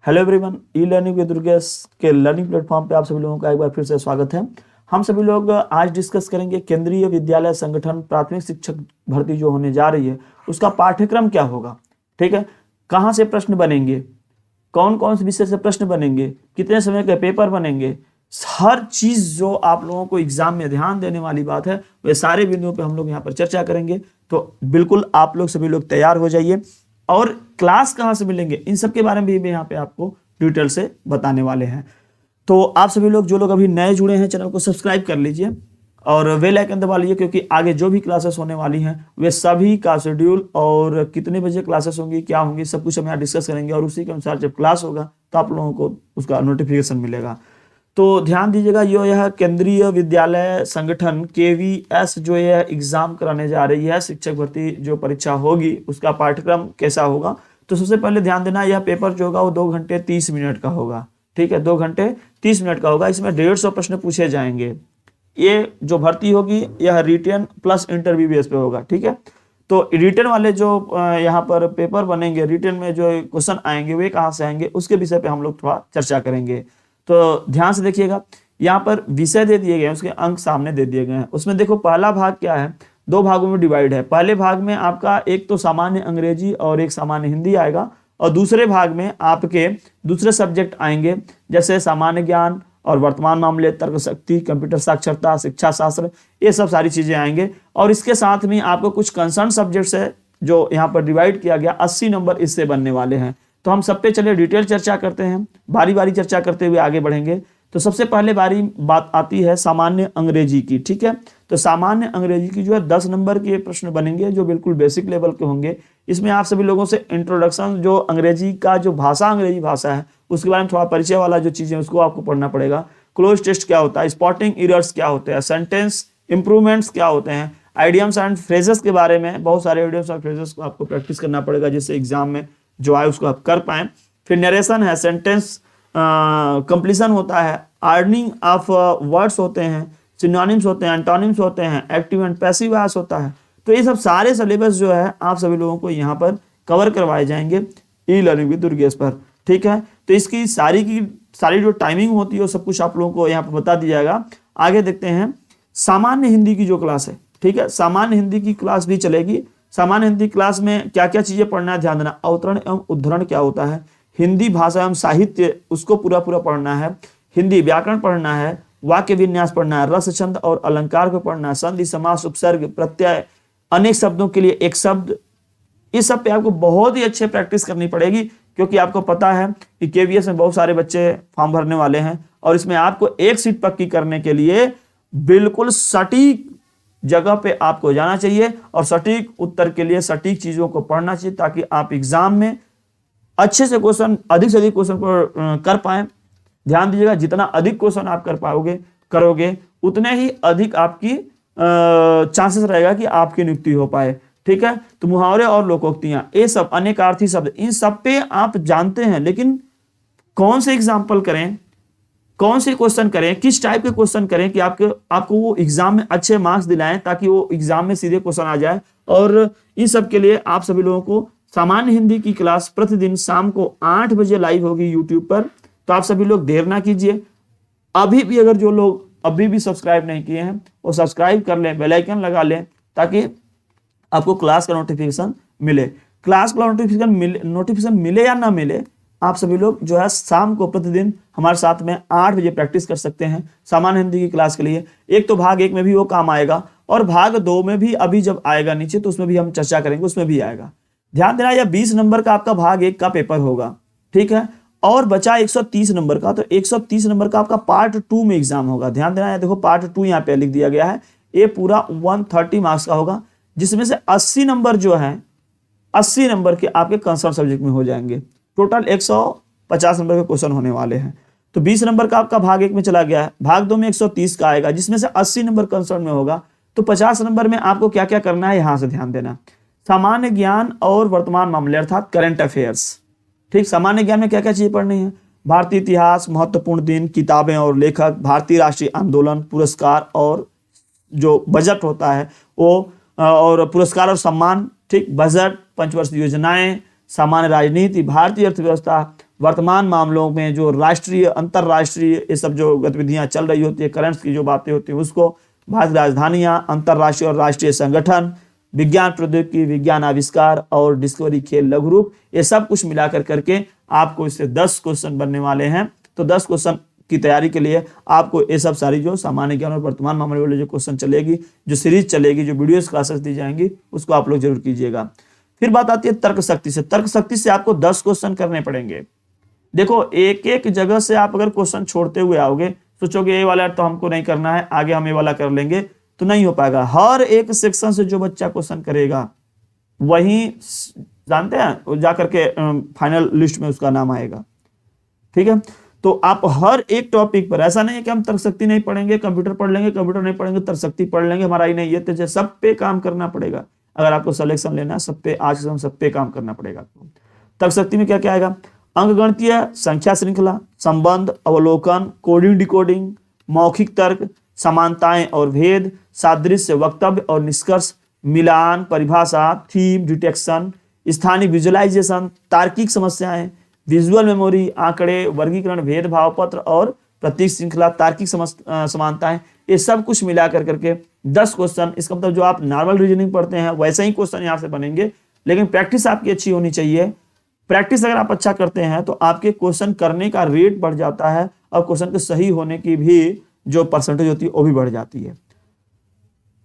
Hello everyone, e learning with Durgesh के learning platform पे आप सभी लोगों का एक बार फिर से स्वागत है। हम सभी लोग आज डिस्कस करेंगे केंद्रीय विद्यालय संगठन प्राथमिक शिक्षक भर्ती जो होने जा रही है उसका पाठ्यक्रम क्या होगा। ठीक है, कहाँ से प्रश्न बनेंगे, कौन कौन से विषय से प्रश्न बनेंगे, कितने समय के पेपर बनेंगे, हर चीज जो आप लोगों को एग्जाम में ध्यान देने वाली बात है वे सारे बिंदुओं पे हम लोग यहाँ पर चर्चा करेंगे। तो बिल्कुल आप लोग सभी लोग तैयार हो जाइए। और क्लास कहाँ से मिलेंगे इन सब के बारे में भी यहाँ पे आपको डिटेल से बताने वाले हैं। तो आप सभी लोग जो लोग अभी नए जुड़े हैं चैनल को सब्सक्राइब कर लीजिए और बेल आइकन दबा लीजिए, क्योंकि आगे जो भी क्लासेस होने वाली हैं वे सभी का शेड्यूल और कितने बजे क्लासेस होंगी, क्या होंगी, सब कुछ हम यहाँ डिस्कस करेंगे। और उसी के अनुसार जब क्लास होगा तो आप लोगों को उसका नोटिफिकेशन मिलेगा। तो ध्यान दीजिएगा, यह केंद्रीय विद्यालय संगठन KVS जो यह एग्जाम कराने जा रही है, शिक्षक भर्ती जो परीक्षा होगी उसका पाठ्यक्रम कैसा होगा। तो सबसे पहले ध्यान देना, यह पेपर जो होगा वो 2 घंटे 30 मिनट का होगा। ठीक है, 2 घंटे 30 मिनट का होगा। इसमें 150 प्रश्न पूछे जाएंगे। ये जो भर्ती होगी यह रिटन प्लस इंटरव्यू बेस पे होगा। ठीक है, तो रिटन वाले जो यहाँ पर पेपर बनेंगे, रिटन में जो क्वेश्चन आएंगे वे कहाँ से आएंगे उसके विषय पे हम लोग थोड़ा चर्चा करेंगे। तो ध्यान से देखिएगा, यहाँ पर विषय दे दिए गए हैं, उसके अंक सामने दे दिए गए हैं। उसमें देखो पहला भाग क्या है, 2 भागों में डिवाइड है। पहले भाग में आपका एक तो सामान्य अंग्रेजी और एक सामान्य हिंदी आएगा, और दूसरे भाग में आपके दूसरे सब्जेक्ट आएंगे जैसे सामान्य ज्ञान और वर्तमान मामले, तर्क शक्ति, कंप्यूटर साक्षरता, शिक्षा शास्त्र, ये सब सारी चीजें आएंगे। और इसके साथ में आपको कुछ कंसर्न सब्जेक्ट्स है जो यहाँ पर डिवाइड किया गया, 80 नंबर इससे बनने वाले हैं। तो हम सब पे चलिए डिटेल चर्चा करते हैं, बारी बारी चर्चा करते हुए आगे बढ़ेंगे। तो सबसे पहले बारी बात आती है सामान्य अंग्रेजी की। ठीक है, तो सामान्य अंग्रेजी की जो है 10 नंबर के प्रश्न बनेंगे जो बिल्कुल बेसिक लेवल के होंगे। इसमें आप सभी लोगों से इंट्रोडक्शन, जो अंग्रेजी का जो भाषा, अंग्रेजी भाषा है उसके बारे में थोड़ा परिचय वाला जो चीज़ें उसको आपको पढ़ना पड़ेगा। क्लोज टेस्ट क्या होता है, स्पॉटिंग एरर्स क्या होते हैं, सेंटेंस इंप्रूवमेंट्स क्या होते हैं, आइडियम्स एंड फ्रेजेस के बारे में बहुत सारे आइडियम्स और फ्रेजेस को आपको प्रैक्टिस करना पड़ेगा जिससे एग्जाम में जो आए उसको आप कर पाए। फिर नरेशन है, सेंटेंस कंप्लीशन होता है, अर्निंग ऑफ वर्ड्स होते हैं, सिनोनिम्स होते हैं, एंटोनिम्स होते हैं, एक्टिव एंड पैसिव वॉइस होता है। तो ये सब सारे सिलेबस जो है आप सभी लोगों को यहाँ पर कवर करवाए जाएंगे ई लर्निंग विद दुर्गेश पर। ठीक है, तो इसकी सारी जो टाइमिंग होती है वो सब कुछ आप लोगों को यहाँ पर बता दिया जाएगा। आगे देखते हैं सामान्य हिंदी की जो क्लास है। ठीक है, सामान्य हिंदी की क्लास भी चलेगी। सामान्य हिंदी क्लास में क्या क्या चीजें पढ़ना है, ध्यान देना। अवतरण एवं उद्धरण क्या होता है, हिंदी भाषा एवं साहित्य उसको पूरा पढ़ना है, हिंदी व्याकरण पढ़ना है, वाक्य विन्यास पढ़ना है, रस छंद और अलंकार को पढ़ना है, संधि समास उपसर्ग प्रत्यय, अनेक शब्दों के लिए एक शब्द, इस सब पे आपको बहुत ही अच्छे प्रैक्टिस करनी पड़ेगी। क्योंकि आपको पता है कि KVS में बहुत सारे बच्चे फॉर्म भरने वाले हैं और इसमें आपको एक सीट पक्की करने के लिए बिल्कुल सटीक जगह पे आपको जाना चाहिए और सटीक उत्तर के लिए सटीक चीजों को पढ़ना चाहिए ताकि आप एग्जाम में अच्छे से क्वेश्चन, अधिक से अधिक क्वेश्चन को कर पाए। ध्यान दीजिएगा, जितना अधिक क्वेश्चन आप करोगे उतने ही अधिक आपकी चांसेस रहेगा कि आपकी नियुक्ति हो पाए। ठीक है, तो मुहावरे और लोकोक्तियां, ये सब अनेकार्थी शब्द, इन सब पे आप जानते हैं, लेकिन कौन से एग्जाम्पल करें, कौन से क्वेश्चन करें, किस टाइप के क्वेश्चन करें कि आपको वो एग्जाम में अच्छे मार्क्स दिलाएं ताकि वो एग्जाम में सीधे क्वेश्चन आ जाए। और इन सब के लिए आप सभी लोगों को सामान्य हिंदी की क्लास प्रतिदिन शाम को 8 बजे लाइव होगी यूट्यूब पर। तो आप सभी लोग देर ना कीजिए, अभी भी अगर जो लोग अभी भी सब्सक्राइब नहीं किए हैं वो सब्सक्राइब कर लें, बेल आइकन लगा लें ताकि आपको क्लास का नोटिफिकेशन मिले। क्लास का नोटिफिकेशन मिले या ना मिले, आप सभी लोग जो है शाम को प्रतिदिन हमारे साथ में 8 बजे प्रैक्टिस कर सकते हैं सामान्य हिंदी की क्लास के लिए। एक तो भाग 1 में भी वो काम आएगा और भाग 2 में भी अभी जब आएगा नीचे तो उसमें भी हम चर्चा करेंगे, उसमें भी आएगा। ध्यान देना, यह 20 नंबर का आपका भाग 1 का पेपर होगा। ठीक है, और बचा 130 नंबर का, तो 130 नंबर का आपका पार्ट 2 में एग्जाम होगा। ध्यान देना, देखो पार्ट 2 यहाँ पे लिख दिया गया है। ये पूरा 130 मार्क्स का होगा जिसमें से 80 नंबर जो है 80 नंबर के आपके कंसर्न सब्जेक्ट में हो जाएंगे। टोटल 150 नंबर के क्वेश्चन होने वाले हैं। तो 20 नंबर का आपका भाग 1 में चला गया है, भाग 2 में 130 का आएगा जिसमें से 80 नंबर कंसर्न में होगा। तो 50 नंबर में आपको क्या क्या करना है, यहां से ध्यान देना। सामान्य ज्ञान और वर्तमान मामले अर्थात करंट अफेयर्स। ठीक, सामान्य ज्ञान में क्या क्या चीजें पढ़नी है, भारतीय इतिहास, महत्वपूर्ण दिन, किताबें और लेखक, भारतीय राष्ट्रीय आंदोलन, पुरस्कार और जो बजट होता है वो, और पुरस्कार और सम्मान। ठीक, बजट, पंचवर्षीय योजनाएं, सामान्य राजनीति, भारतीय अर्थव्यवस्था, वर्तमान मामलों में जो राष्ट्रीय अंतर्राष्ट्रीय ये सब जो गतिविधियां चल रही होती है, करंट्स की जो बातें होती हैं उसको, भारत राजधानियां, अंतर्राष्ट्रीय और राष्ट्रीय संगठन, विज्ञान प्रौद्योगिकी, विज्ञान आविष्कार और डिस्कवरी, खेल, लघु रूप, ये सब कुछ मिलाकर करके आपको इससे 10 क्वेश्चन बनने वाले हैं। तो 10 क्वेश्चन की तैयारी के लिए आपको ये सब सारी जो सामान्य ज्ञान और वर्तमान मामले वाले जो क्वेश्चन चलेगी, जो सीरीज चलेगी, जो वीडियोस क्लासेस दी जाएंगी, उसको आप लोग जरूर कीजिएगा। फिर बात आती है तर्क शक्ति से। तर्क शक्ति से आपको 10 क्वेश्चन करने पड़ेंगे। देखो, एक एक जगह से आप अगर क्वेश्चन छोड़ते हुए आओगे, सोचोगे ये वाला तो हमको नहीं करना है, आगे हम ये वाला कर लेंगे, तो नहीं हो पाएगा। हर एक सेक्शन से जो बच्चा क्वेश्चन करेगा वही जानते हैं जाकर के फाइनल लिस्ट में उसका नाम आएगा। ठीक है, तो आप हर एक टॉपिक पर, ऐसा नहीं है कि हम तर्क शक्ति नहीं पढ़ेंगे, कंप्यूटर पढ़ लेंगे, कंप्यूटर नहीं पढ़ेंगे तर्क शक्ति पढ़ लेंगे, हमारा ही नहीं, ये तो सब पे काम करना पड़ेगा। अगर आपको सिलेक्शन लेना है, सब पे आज से हम सब पे काम करना पड़ेगा। तर्क शक्ति में क्या क्या आएगा? अंकगणितीय, संख्या श्रृंखला, संबंध, अवलोकन, कोडिंग डिकोडिंग, मौखिक तर्क, समानताएं और भेद, सादृश्य, वक्तव्य और निष्कर्ष, मिलान, परिभाषा, थीम, डिटेक्शन, स्थानिक विजुअलाइजेशन, तार्किक समस्याएं, विजुअल मेमोरी, आंकड़े, वर्गीकरण, भेदभाव पत्र और प्रतीक श्रृंखला, तार्किक समानताएं, ये सब कुछ मिला करके 10 क्वेश्चन। इसका मतलब जो आप नॉर्मल रीजनिंग पढ़ते हैं वैसे ही क्वेश्चन यहाँ से बनेंगे, लेकिन प्रैक्टिस आपकी अच्छी होनी चाहिए। प्रैक्टिस अगर आप अच्छा करते हैं तो आपके क्वेश्चन करने का रेट बढ़ जाता है और क्वेश्चन के सही होने की भी जो परसेंटेज होती है वो भी बढ़ जाती है।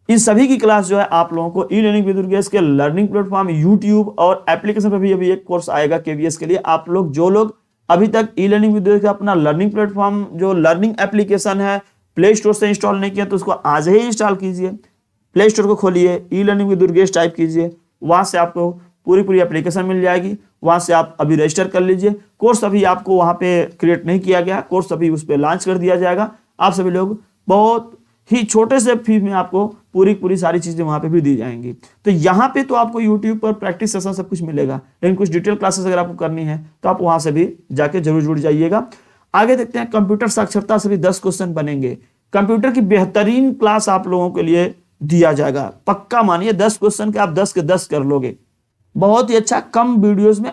इन सभी की क्लास जो है आप लोगों को ई लर्निंग विद दुर्गेश के लर्निंग प्लेटफॉर्म, यूट्यूब और एप्लीकेशन पर भी अभी एक कोर्स आएगा केवीएस के लिए। आप लोग जो लोग अभी तक ई लर्निंग विद दुर्गेश का अपना लर्निंग प्लेटफॉर्म जो लर्निंग एप्लीकेशन है प्ले स्टोर से इंस्टॉल नहीं किया तो उसको आज ही इंस्टॉल कीजिए। प्ले स्टोर को खोलिए, e learning with Durgesh type कीजिए, वहां से आपको पूरी एप्लीकेशन मिल जाएगी। वहां से आप अभी रजिस्टर कर लीजिए। कोर्स अभी आपको वहां पे क्रिएट नहीं किया गया, कोर्स अभी उस पर लॉन्च कर दिया जाएगा। आप सभी लोग बहुत ही छोटे से फीस में आपको पूरी सारी चीजें वहां पे भी दी जाएंगी। तो यहाँ पे तो आपको यूट्यूब पर प्रैक्टिस सेशन सब कुछ मिलेगा, लेकिन कुछ डिटेल क्लासेस अगर आपको करनी है तो आप वहां से भी जाके जरूर जुड़ जाइएगा। आगे देखते हैं, कंप्यूटर साक्षरता से भी 10 क्वेश्चन बनेंगे। कंप्यूटर की बेहतरीन क्लास आप लोगों के लिए दिया जाएगा, पक्का मानिए 10 क्वेश्चन के आप 10 के 10 कर लोगे। बहुत ही अच्छा, कम वीडियोस में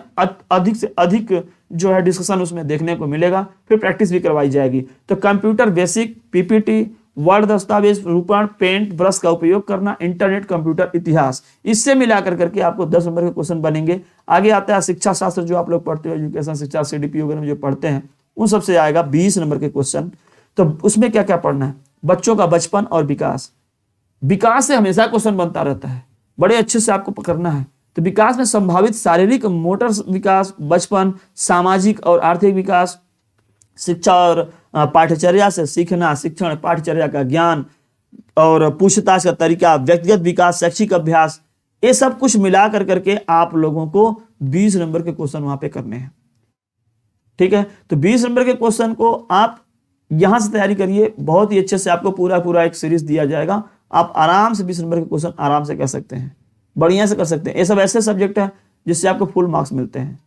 अधिक से अधिक जो है डिस्कशन उसमें देखने को मिलेगा, फिर प्रैक्टिस भी करवाई जाएगी। तो कंप्यूटर बेसिक, पीपीटी, वर्ड दस्तावेज रूपण, पेंट, ब्रश का उपयोग करना, इंटरनेट, कंप्यूटर इतिहास, इससे मिलाकर करके आपको 10 नंबर के क्वेश्चन बनेंगे। आगे आता है शिक्षा शास्त्र, जो आप लोग पढ़ते हो, एजुकेशन शिक्षा, सीडीपी वगैरह में जो पढ़ते हैं उन सबसे आएगा 20 नंबर के क्वेश्चन। तो उसमें क्या क्या पढ़ना है? बच्चों का बचपन और विकास, विकास से हमेशा क्वेश्चन बनता रहता है, बड़े अच्छे से आपको पकड़ना है। तो विकास में संभावित शारीरिक मोटर विकास, बचपन, सामाजिक और आर्थिक विकास, शिक्षा और पाठ्यचर्या से सीखना, शिक्षण, पाठ्यचर्या का ज्ञान और पूछताछ का तरीका, व्यक्तिगत विकास, शैक्षिक अभ्यास, ये सब कुछ मिला करके आप लोगों को 20 नंबर के क्वेश्चन वहां पे करने हैं। ठीक है, तो 20 नंबर के क्वेश्चन को आप यहां से तैयारी करिए, बहुत ही अच्छे से आपको पूरा एक सीरीज दिया जाएगा। आप आराम से 20 नंबर के क्वेश्चन आराम से कर सकते हैं, बढ़िया से कर सकते हैं। ये सब ऐसे सब्जेक्ट है जिससे आपको फुल मार्क्स मिलते हैं।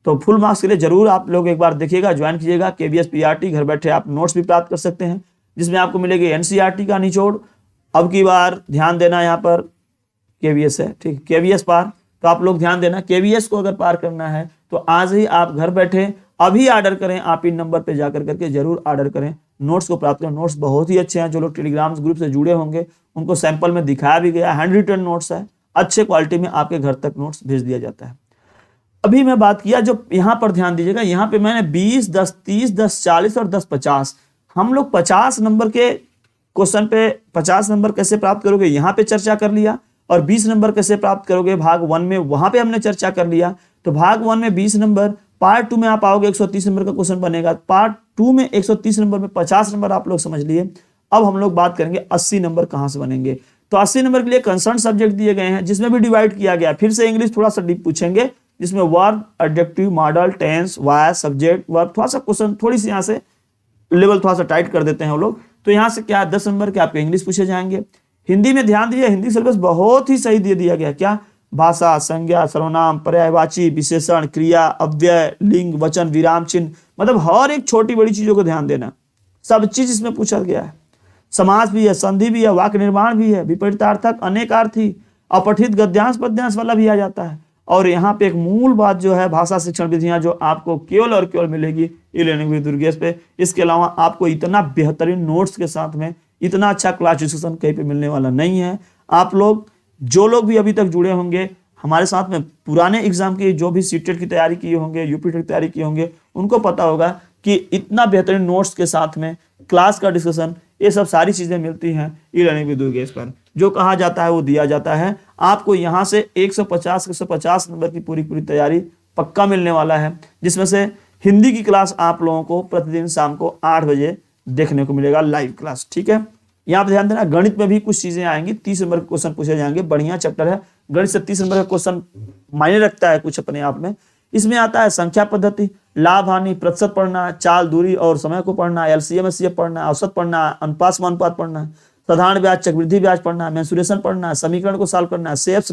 तो फुल मार्क्स के लिए जरूर आप लोग एक बार देखिएगा, ज्वाइन कीजिएगा केवीएस पीआरटी। घर बैठे आप नोट्स भी प्राप्त कर सकते हैं, जिसमें आपको मिलेगी एनसीईआरटी का निचोड़। अब की बार ध्यान देना, यहाँ पर केवीएस है, ठीक, केवीएस पार, तो आप लोग ध्यान देना, केवीएस को अगर पार करना है तो आज ही आप घर बैठे अभी ऑर्डर करें। आप इन नंबर पे जाकर करके जरूर ऑर्डर करें, नोट्स को प्राप्त करें। नोट्स बहुत ही अच्छे हैं, जो लोग टेलीग्राम ग्रुप से जुड़े होंगे उनको सैंपल में दिखाया भी गया, हैंड रिटन नोट्स है, अच्छे क्वालिटी में आपके घर तक नोट्स भेज दिया जाता है। अभी मैं बात किया, जो यहाँ पर ध्यान दीजिएगा, यहाँ पे मैंने 20, 10, 30, 10, 40 और 10, 50, हम लोग 50 नंबर के क्वेश्चन पे 50 नंबर कैसे प्राप्त करोगे यहाँ पे चर्चा कर लिया, और 20 नंबर कैसे प्राप्त करोगे भाग 1 में, वहां पे हमने चर्चा कर लिया। तो भाग 1 में 20 नंबर, पार्ट 2 में आप आओगे 130 नंबर का क्वेश्चन बनेगा, पार्ट 2 में 130 नंबर में 50 नंबर आप लोग समझ लिए। अब हम लोग बात करेंगे 80 नंबर कहां से बनेंगे। तो 80 नंबर के लिए कंसर्न सब्जेक्ट दिए गए हैं, जिसमें भी डिवाइड किया गया। फिर से इंग्लिश थोड़ा सा डीप पूछेंगे, जिसमें वर्ब, एडजेक्टिव, मॉडल, टेंस, वाय, सब्जेक्ट, वर्ब, थोड़ा सा क्वेश्चन थोड़ी सी यहाँ से लेवल थोड़ा सा टाइट कर देते हैं वो लोग। तो यहाँ से क्या 10 नंबर के आपके इंग्लिश पूछे जाएंगे। हिंदी में ध्यान दीजिए, हिंदी सिलेबस बहुत ही सही दे दिया गया। क्या? भाषा, संज्ञा, सर्वनाम, पर्यायवाची, विशेषण, क्रिया, अव्यय, लिंग, वचन, विराम चिन्ह, मतलब हर एक छोटी बड़ी चीजों को ध्यान देना, सब चीज इसमें पूछा गया है। समास भी है, संधि भी है, वाक्य निर्माण भी है, विपरीतार्थक, अनेकार्थी, अपठित, गद्यांश पद्यांश वाला भी आ जाता है, और यहाँ पे एक मूल बात जो है भाषा शिक्षण विधियां जो आपको केवल और केवल मिलेगी ई लर्निंग विद दुर्गेश पे। इसके अलावा आपको इतना बेहतरीन नोट्स के साथ में इतना अच्छा क्लास डिस्कशन कहीं पे मिलने वाला नहीं है। आप लोग जो लोग भी अभी तक जुड़े होंगे हमारे साथ में, पुराने एग्जाम की जो भी सीटेट की तैयारी किए होंगे, यूपी की तैयारी किए होंगे, उनको पता होगा कि इतना बेहतरीन नोट्स के साथ में क्लास का डिस्कशन, ये सब सारी चीजें मिलती हैं ई लर्निंग विद दुर्गेश पर। जो कहा जाता है वो दिया जाता है। आपको यहाँ से 150 नंबर की पूरी पूरी तैयारी पक्का मिलने वाला है, जिसमें से हिंदी की क्लास आप लोगों को प्रतिदिन शाम को 8 बजे देखने को मिलेगा, लाइव क्लास। ठीक है, यहाँ पे ध्यान देना, गणित में भी कुछ चीजें आएंगी, 30 नंबर के क्वेश्चन पूछे जाएंगे। बढ़िया चैप्टर है, गणित से 30 नंबर का क्वेश्चन मायने रखता है कुछ अपने आप में। इसमें आता है संख्या पद्धति, लाभ हानि, प्रतिशत पढ़ना, चाल, दूरी और समय को पढ़ना, एलसीएम एचसीएफ पढ़ना, औसत पढ़ना, अनुपात समानुपात पढ़ना, साधारण ब्याज, चक्रवृद्धि ब्याज पढ़ना, मेंसुरेशन पढ़ना, समीकरण को सॉल्व करना, शेप्स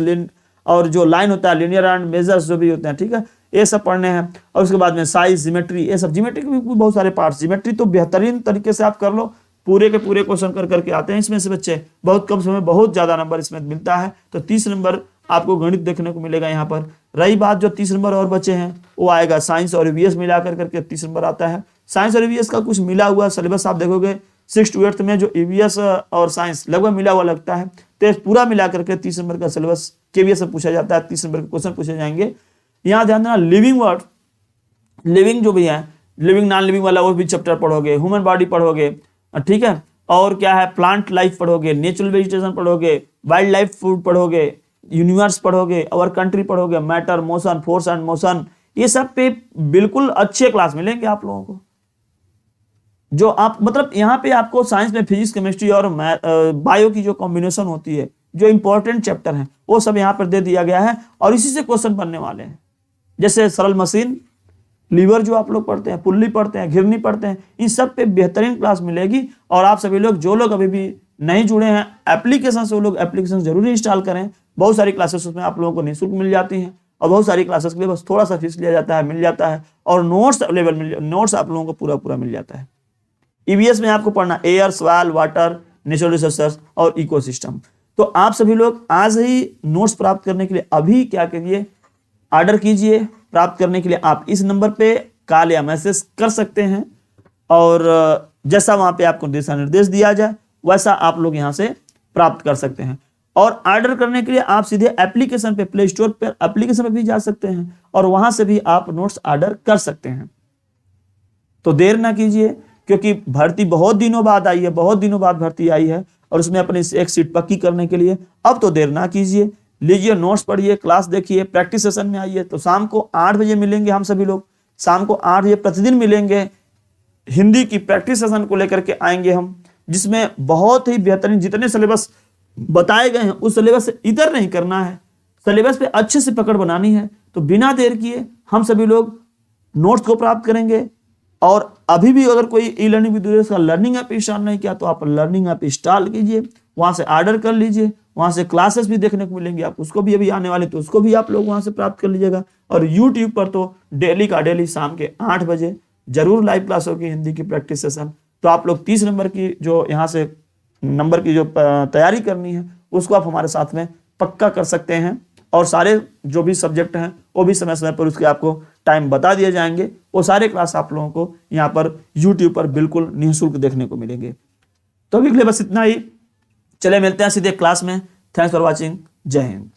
और जो लाइन होता है, लीनियर एंड मेजर्स जो भी होते हैं, ठीक है, ये सब पढ़ने हैं। और उसके बाद में साइज, ज्योमेट्री, ये सब, ज्योमेट्री के भी बहुत सारे पार्ट्स, ज्योमेट्री तो बेहतरीन तरीके से आप कर लो, पूरे के पूरे क्वेश्चन कर करके आते हैं इसमें से बच्चे, बहुत कम समय बहुत ज्यादा नंबर इसमें मिलता है। तो 30 नंबर आपको गणित देखने को मिलेगा यहाँ पर। रही बात जो 30 नंबर और बचे हैं, वो आएगा साइंस और ईवीएस मिला करके 30 नंबर आता है। साइंस और ईवीएस का कुछ मिला हुआ सिलेबस आप देखोगे 6th to 8th में जो ईवीएस और साइंस लगभग मिला हुआ लगता है, तो पूरा मिला करके 30 नंबर का सिलेबस केवीएस से पूछा जाता है, 30 नंबर के क्वेश्चन पूछे जाएंगे। यहाँ ध्यान देना, लिविंग वर्ड, लिविंग जो भी है, लिविंग नॉन लिविंग वाला वो भी चैप्टर पढ़ोगे, ह्यूमन बॉडी पढ़ोगे, ठीक है, और क्या है, प्लांट लाइफ पढ़ोगे, नेचुरल वेजिटेशन पढ़ोगे, वाइल्ड लाइफ फूड पढ़ोगे, यूनिवर्स पढ़ोगे, अवर कंट्री पढ़ोगे, matter, motion, force and motion, ये सब पे बिल्कुल अच्छे क्लास मिलेंगे आप लोगों को। जो आप मतलब यहाँ पे आपको साइंस में फिजिक्स, केमिस्ट्री और बायो की जो कॉम्बिनेशन होती है, जो इंपॉर्टेंट चैप्टर है, वो सब यहाँ पर दे दिया गया है और इसी से क्वेश्चन बनने वाले हैं। जैसे सरल मशीन, लीवर जो आप लोग पढ़ते हैं, पुल्ली पढ़ते हैं, घिरनी पढ़ते हैं, इन सब पे बेहतरीन क्लास मिलेगी। और आप सभी लोग जो लोग अभी भी नहीं जुड़े हैं एप्लीकेशन से, वो लोग एप्लीकेशन जरूर इंस्टॉल करें। बहुत सारी क्लासेस उसमें आप लोगों को निःशुल्क मिल जाती हैं और बहुत सारी क्लासेस के लिए बस थोड़ा सा फीस लिया जाता है, मिल जाता है, और नोट्स अवेलेबल, नोट्स आप लोगों को पूरा पूरा मिल जाता है। ईवीएस में आपको पढ़ना air, soil, water, natural resources और इकोसिस्टम। तो आप सभी लोग आज ही नोट्स प्राप्त करने के लिए अभी क्या करिए, ऑर्डर कीजिए। प्राप्त करने के लिए आप इस नंबर पे कॉल या मैसेज कर सकते हैं, और जैसा वहां पे आपको दिशा निर्देश दिया जाए वैसा आप लोग यहां से प्राप्त कर सकते हैं। और ऑर्डर करने के लिए आप सीधे एप्लीकेशन पे, प्ले स्टोर पर एप्लीकेशन पे भी जा सकते हैं और वहां से भी आप नोट्स ऑर्डर कर सकते हैं। तो देर ना कीजिए, क्योंकि भर्ती बहुत दिनों बाद आई है, बहुत दिनों बाद भर्ती आई है, और उसमें अपनी एक सीट पक्की करने के लिए अब तो देर ना कीजिए। लीजिए, नोट्स पढ़िए, क्लास देखिए, प्रैक्टिस सेशन में आइए। तो शाम को 8 बजे मिलेंगे हम सभी लोग, शाम को 8 बजे प्रतिदिन मिलेंगे। हिंदी की प्रैक्टिस सेशन को लेकर के आएंगे हम, जिसमें बहुत ही बेहतरीन जितने सिलेबस बताए गए हैं उस सिलेबस से इधर नहीं करना है, सिलेबस पे अच्छे से पकड़ बनानी है। तो बिना देर किए हम सभी लोग नोट्स को प्राप्त करेंगे। और अभी भी अगर कोई ई लर्निंग विद दुर्गेश का लर्निंग ऐप इंस्टॉल नहीं किया तो आप लर्निंग ऐप इंस्टॉल कीजिए, वहां से ऑर्डर कर लीजिए, वहां से क्लासेस भी देखने को मिलेंगी, आप उसको भी अभी आने वाले तो उसको भी आप लोग वहां से प्राप्त कर लीजिएगा। और यूट्यूब पर तो डेली का डेली शाम के 8 बजे जरूर लाइव क्लास होगी हिंदी की प्रैक्टिस सेशन। तो आप लोग 30 नंबर की जो यहाँ से नंबर की जो तैयारी करनी है उसको आप हमारे साथ में पक्का कर सकते हैं, और सारे जो भी सब्जेक्ट हैं वो भी समय समय पर उसके आपको टाइम बता दिए जाएंगे। वो सारे क्लास आप लोगों को यहाँ पर यूट्यूब पर बिल्कुल निःशुल्क देखने को मिलेंगे। तो अभी के लिए बस इतना ही, चले मिलते हैं सीधे क्लास में। थैंक्स फॉर वॉचिंग, जय हिंद।